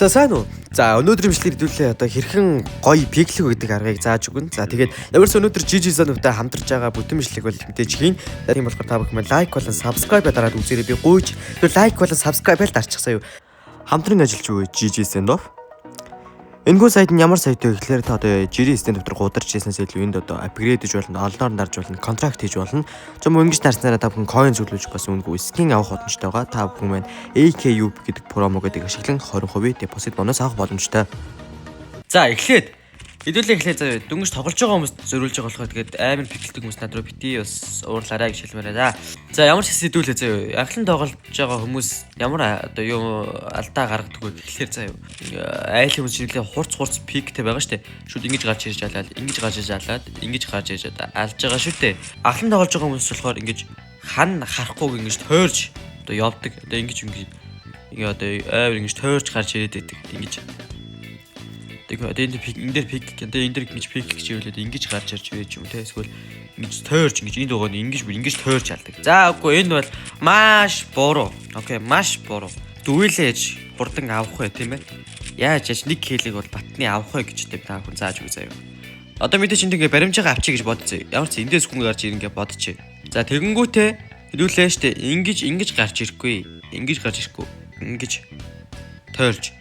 За сайн уу? За өнөөдрийн бичлэгээр хэдүүлээ одоо хэрхэн гоё пиклэг гэдэг аргыг зааж өгнө. За тэгээд ямарс өнөөдөр GG Zone-тэй хамтарч байгаа бүтэн бичлэг бол мэдээж хийн. За тийм болохоор та бүхэн лайк болон subscribe дараад үзээрэй. Би гуйж лайк болон subscribe дарчихсан юу. Хамтран ажиллаж буй GG Zone. Энэхүү сайд нь ямар сайт вэ гэхээр та одоо жирийн систем дотор гударч хийснээс илүү энд одоо апгрейд хийж болно, олноор дарж болно, контракт хийж болно. Чом ингэж нарснараа та бүхэн coin зөвлөж бас үнэгүй скин авах боломжтой байгаа. Та бүхэн маань AKUB гэдэг промо гэдэг ашиглан 20% депозит бонус авах боломжтой. За эхлээд хэдүүлээ дөнгөж тоглож байгаа хүмүүст зориулж байгаа болохоор тэгээд амар пиклдэг хүмүүс над руу бити бас уурлаарай гэж хэлмээрээ да. За ямар ч хэдүүлээ заяа. Анхлан тоглож байгаа хүмүүс ямар одоо юу алдаа гаргадаг вэ гэхлээр заяа. Айл хүмүүс жиглээ хурц пиктэй байгаа штэ. Шүүд ингэж гарч ирж алаад, ингэж гарч ирж алаад, ингэж гарч ирж алж байгаа шүү дээ. Анхлан тоглож байгаа хүмүүс болохоор ингэж харахгүй ингэж тойрж одоо явдаг. Одоо ингэж одоо амар ингэж тойрж гарч ирээд байдаг. Ингэж одоо энэ дээр пик гэдэг энэ дээр ингэж пик гэж хэлээд ингэж гарч ирж байж юм те эсвэл ингэж тойрч ингэж энд байгаа нь ингэж тойрч алдаг. За үгүй энэ бол маш буруу. Окей, маш буруу. Дүүлээж хурдан авах бай тийм ээ. Яаж нэг хэлийг бол батны авах бай гэж та хүн зааж үгүй заяа. Одоо мэдээч энд ингээ баримжаагаа авчиг гэж бодцоо. Ямар ч эндээс хүн гарч ирнгээ бодчих. За тэгэнгүүтээ хэдүүлээ штэ ингэж гарч ирэхгүй. Ингэж гарч ирэхгүй. Ингэж тойрч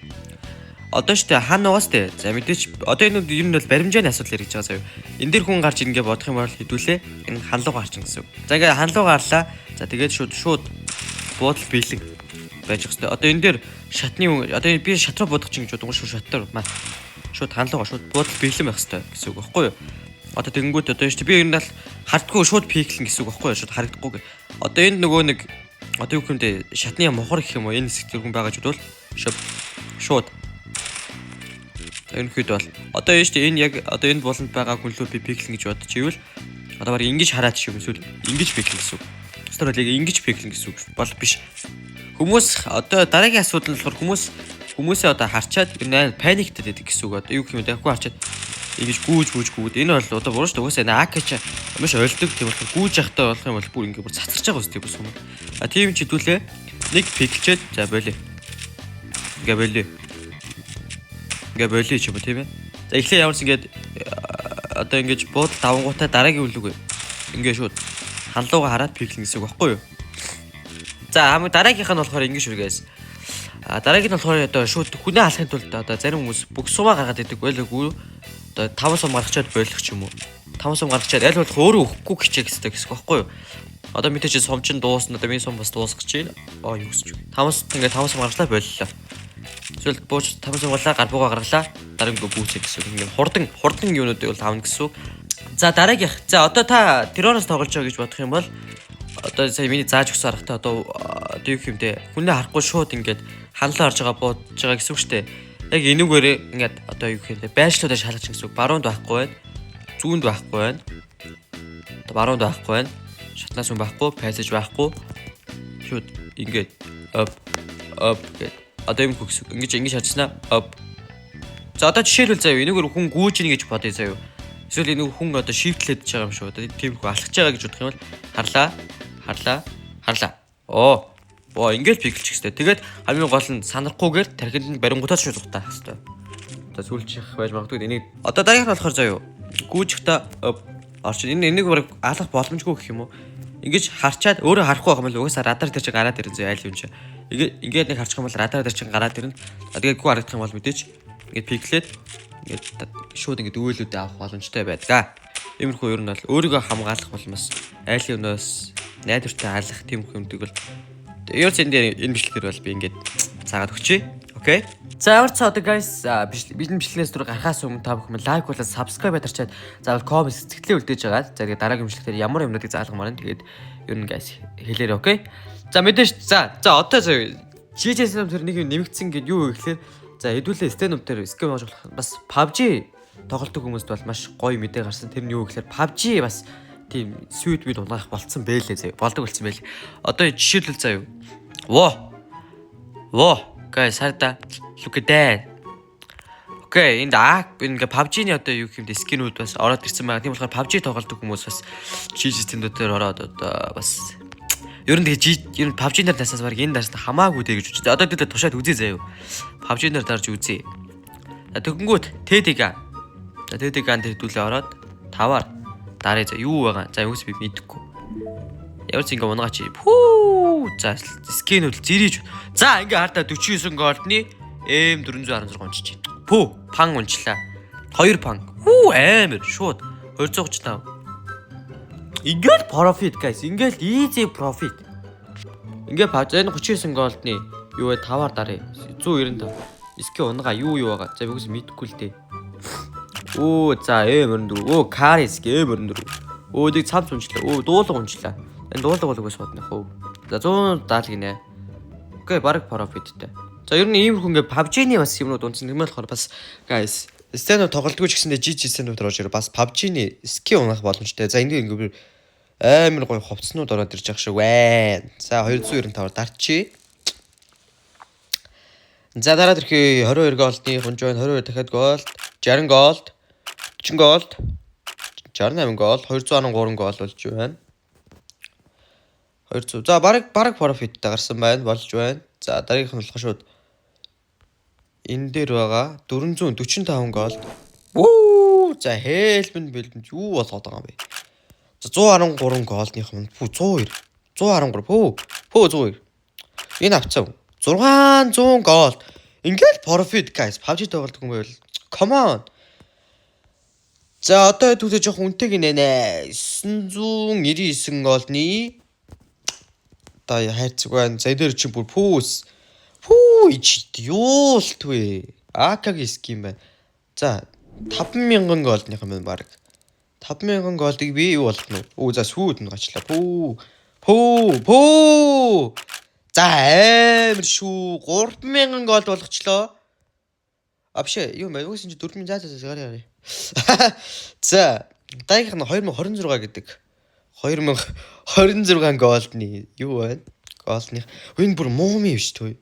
одоо штэ хан угаас тэ. За мэдээч одоо энэ ер нь бол баримжааны асуудал яриж байгаа заяа. Энд дэр хүн гарч ирнгээ бодох юм бол хэдүүлээ энэ ханлуу гарчин гэсэн. За ингээ ханлуу гарлаа. За тэгээд шууд буудал биелэг байж хэвчээ. Одоо энэ дэр шатны одоо би шат руу бодох чинь гэж бодсон шүү шатар маа. Шууд ханлуугаа шууд буудал биелэн байх хэвчээ гэсэн үг байхгүй юу? Одоо тэгэнгүүт одоо штэ би ер нь л хардггүй шууд пиклэн гэсэн үг байхгүй юу? Шууд харагдахгүй. Одоо энд нөгөө нэг одоо юу гэмдэ шатны мохор гэх юм уу энэ хэсэгт хүн байгаа ч бол шууд энэ хэд бол одоо энэ штэ энэ яг одоо энэ болонд байгаа хүн лөө би пиклэн гэж бодож ивэл одоо баг ингэж хараад шиг эсвэл ингэж пиклэн гэсэн үг. Өөрөөр хэлбэл ингэж пиклэн гэсэн үг бол биш. Хүмүүс одоо дараагийн асуудал нь болохоор хүмүүсээ одоо харчаад паниктад байдаг гэсэн үг. Одоо юу гэх юм бэ? Хүү харчаад ингэж гүүж энэ бол одоо буруу шүү дээ. Угаасаа АК маш ойлдог тийм болохоор гүүж явахтай болох юм бол бүр ингэ бүр цацарч байгаа үстэй бүс юм. А тийм ч хэдүүлээ нэг пиклчээд за болио. Ингээ болио ч юм уу тийм ээ. За эхлээ ямарч ингээд одоо ингэж буудал давангуутай дараагийн үлэг ингээ шууд ханлууга хараад пиклэн гэсэн үг байхгүй юу? За дараагийнх нь болохоор ингэ шүргээс. Дараагийн нь болохоор одоо шууд хүнээ алахын тулд одоо зарим хүмүүс бүх сумаа гаргаад идэг байлгүй. Одоо 5 сум гаргачаад болох ч юм уу. 5 сум гаргачаад аль болох өөрөө өгөхгүй хичээх гэсэн үг байхгүй юу? Одоо мэдээж сум чин дуусна. Одоо миний сум бас дуусгах гэж байна. Юу гэж. 5 сум гаргалаа боллоо. Эсвэл бууж 5 сум гарлаа гарбууга гарлаа. Дараагийн гүүцэх гэсэн үг. Ингээд хурдан юунуудыг бол тавна гэсэн үг. За дараагийнх. За одоо та терроноос тоглож байгаа гэж бодох юм бол одоо сая миний зааж өгсөн аргатай одоо юу хэмтэй хүнээ харахгүй шууд ингээд ханлаа харж байгаа буудж байгаа гэсэн үг шүү дээ. Яг энүүгээр ингээд одоо юу хэмтэй байршлуудаа шалгаж гэсэн үг. Баруунд байхгүй байна. Зүүнд байхгүй байна. Одоо баруунд байхгүй байна. Шатнаас хүн байхгүй, пассаж байхгүй. Шууд ингээд up гэд. Одоо юм хөгс. Ингэж харчихснаа up. За одоо жишээлбэл заяа энүүгээр хүн гүүж ийн гэж бодъё заяа. Эсвэл энэ хүн одоо шивтлээд байгаа юм шүү. Одоо тийм хөө алхаж байгаа гэж бодох юм бол харлаа. Ингээд пиклчих хэвээр. Тэгээд хамгийн гол нь санахгүйгээр тархинд нь барингуудаа шүү зугтаа хэвээр. Одоо сүлжих байж магадгүй энийг одоо дараагийнх нь болохоор заяа. Гүүжихтээ орчин энийг баг алах боломжгүй гэх юм уу? Ингэж харчаад өөрөө харахгүй байх юм бол угаасаа радар дээр чи гараад ирэн зөө айл юм чи. Ингээд нэг харчих юм бол радар дээр чи гараад ирнэ. Тэгээд гүү харагдах юм бол мэдээч ингээд пиклээд ингээд шууд ингээд өвөлүүдээ авах боломжтой байдаг. Иймэрхүү ер нь бол өөрийгөө хамгаалах бол бас айлын өнөөс найдвартай алах тийм хүмдэг бол ер нь энэ бичлэгээр бол би ингээд цаагаад өгчээ. Окей. За ямар ч одоо guys бичлэгнээс дөрөв гарахаас өмнө та бүхэн лайк болон subscribe дарчаад заавал comment сэтгэлээ үлдээж байгаа. За тэгээд дараагийн бичлэгтэр ямар юмнуудыг заалгамаар нь тэгээд ер нь guys хэлээрэй окей. За мэдээж за одоо GG Zone тэр нэг юм нэмэгдсэн гэд юу вэ гэхээр за хэдүүлээ stand-up дээр скем хийж болох бас PUBG тоглолтог хүмүүст бол маш гоё мэдээ гарсан. Тэр нь юу гэхээр PUBG бас тийм sweet бит унаах болцсон байлээ заяа. Болдог болцсон байлээ. Одоо жишээлбэл заяа. Guys хараа. Look at that. Окей, энэ ингээ PUBG-ний одоо юу гэмдэ скинүүд бас ороод ирсэн байгаа. Тийм болохоор PUBG тоглолтог хүмүүс бас GG Zone дээр ороод одоо бас Ер нь тэгээ ер нь PUBG нар таснаас баг энэ дарс хамаагүй дээ гэж үзэж. Одоо дээд тушаад үзье заяа. PUBG нар дарж үзье. За тэгэнгүүт TDK. За TDK-анд хэдүүлээ ороод 5-аар дараа за юу байгаа. За юус би мэдэхгүй. Ямар ч ингээ унгаач. Пүү. За скинүүл зэрийж. За ингээ хартаа 49 голдны M416 унчиж байна. Пүү. Пан унчлаа. 2 пан. Хүү амар шууд 235. Ингээл profit guys. Ингээл easy profit. Ингээ энэ 39 голдны юу вэ 5-аар дараа. 195. Скин унгаа юу байгаа. За юус мэдэхгүй л дээ. Оо за M4. Оо Карис M4. Оо дэг цамц унчлаа. Оо дуулга унчлаа. Энэ дуулга болоогоос бодно хөө. За 170 гинэ. Окей, баг profitтэй. За ер нь иймэрхүү ингээ PUBG-ний бас юмнууд унцсан юм болохоор бас guys, стэнүү тоглолтгүй ч гэсэндээ жиж стэнүүд орж ирээ бас PUBG-ний скин унах боломжтой. За энийг ингээ амар гоё ховцнууд ороод ирж байгаа шиг байна. За 295-аар дарчи. За дараад ирэхээ 22 голдны хунж байна. 22 дахиад голд, 60 голд, 40 голд, 68 голд, 213 гол болж байна. 200. За баг profitтай гарсан байна. Болж байна. За дараагийнх нь болохоор шууд энэ дээр байгаа 445 голд. Оо за хэлбэнд бэлбэнд юу болгоод байгаа юм бэ? За 113 голдных нь 102. 113 пөө 102. Энэ авцсан. 600 голд. Ингээл profit guys. PUBG тоглолт юм байвал come on. За одоо хэдүүлээ жоох үнэтэй гинэ. 999 голдны хайрцаг байна. За дээр чи бүр пүүс. Пүү ичт юултвэ. АК-гийн скин байна. За 5000 голдных юм баг. 5000 голдыг би юу болгоно? Оо за сүйд нь гачлаа. Пүү. За амар шүү. 3000 голд болгочлоо. Абшээ юу мэ үгүй чи 4000 за гараа. За дайгийнх нь 2026 гэдэг. 2026 голдны юу байна? Голдны. Энэ бүр моми биш төө.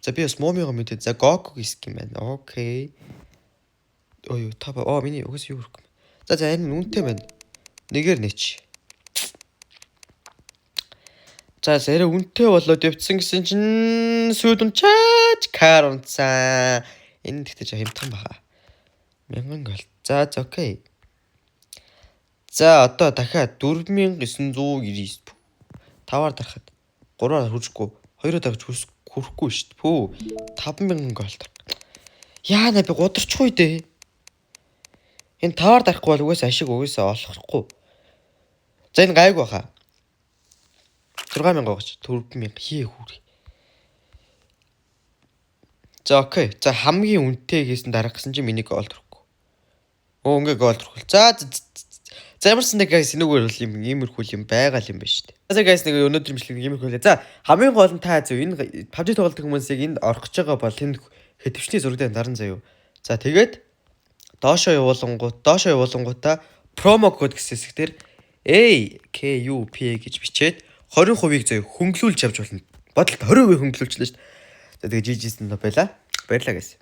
За би бас момиго мэдээ. За Goku скин байна. Окей. Ой та миний угс юу гэх юм. За энэ үнэтэй байна. Нэгээр нэч. За сэрэ үнэтэй болоод явцсан гэсэн чинь сүйдэн чаач карунцаа. Энэ тэгтэж хямдхан баха. 1000 голд. За окей. За одоо дахиад 4999 5-аар дарахад 3-аар хүрчихгүй 2-оор дарж хүрэхгүй шүү дээ. Пүү 5000 голд. Яана би гударчихгүй дээ. Энэ 5-аар дарахгүй бол угаасаа ашиг угаасаа олохгүй. За энэ гайг баха. 6000 гоогч 4000 хий хүүри. За окей. За хамгийн үнэтэй гэсэн дарах гэсэн чинь миний гол төрөхгүй. Оо ингээ гол төрөх. За ямарсан нэг guys энэгээр бол юм иймэрхүү юм байгаа юм байна шүү дээ. За guys нэг өнөөдөр имжлэг иймэрхүү лээ. За хамгийн гол нь та зөв энэ PUBG тоглолтын хүмүүсийг энд орох гэж байгаа бол энэ хэвчний зургийн даран заяа. За тэгээд доошоо явуулангуудаа промо код гэсэн хэсгээр AKUP гэж бичээд 20% заяа хөнгөлүүлж авч болно. Бодолт 20% хөнгөлүүлчихлээ шүү дээ. За тэгээд GG-сэн байлаа. Баярлалаа guys.